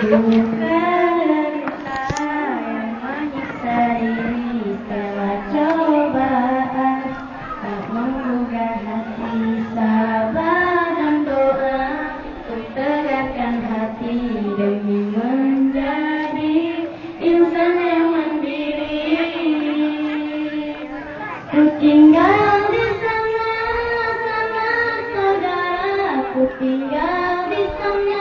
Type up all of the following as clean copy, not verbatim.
Derita yang menyiksa diri segala cobaan, tak menggugah hati, sabar dan doa untuk tegakkan hati demi menjadi insan yang mandiri. Ku tinggal di sana, sana saudara, ku tinggal di sana.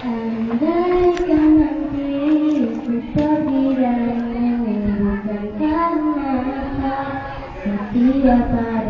Andaikan nanti ku pergi darimu, bukan karena setiap hari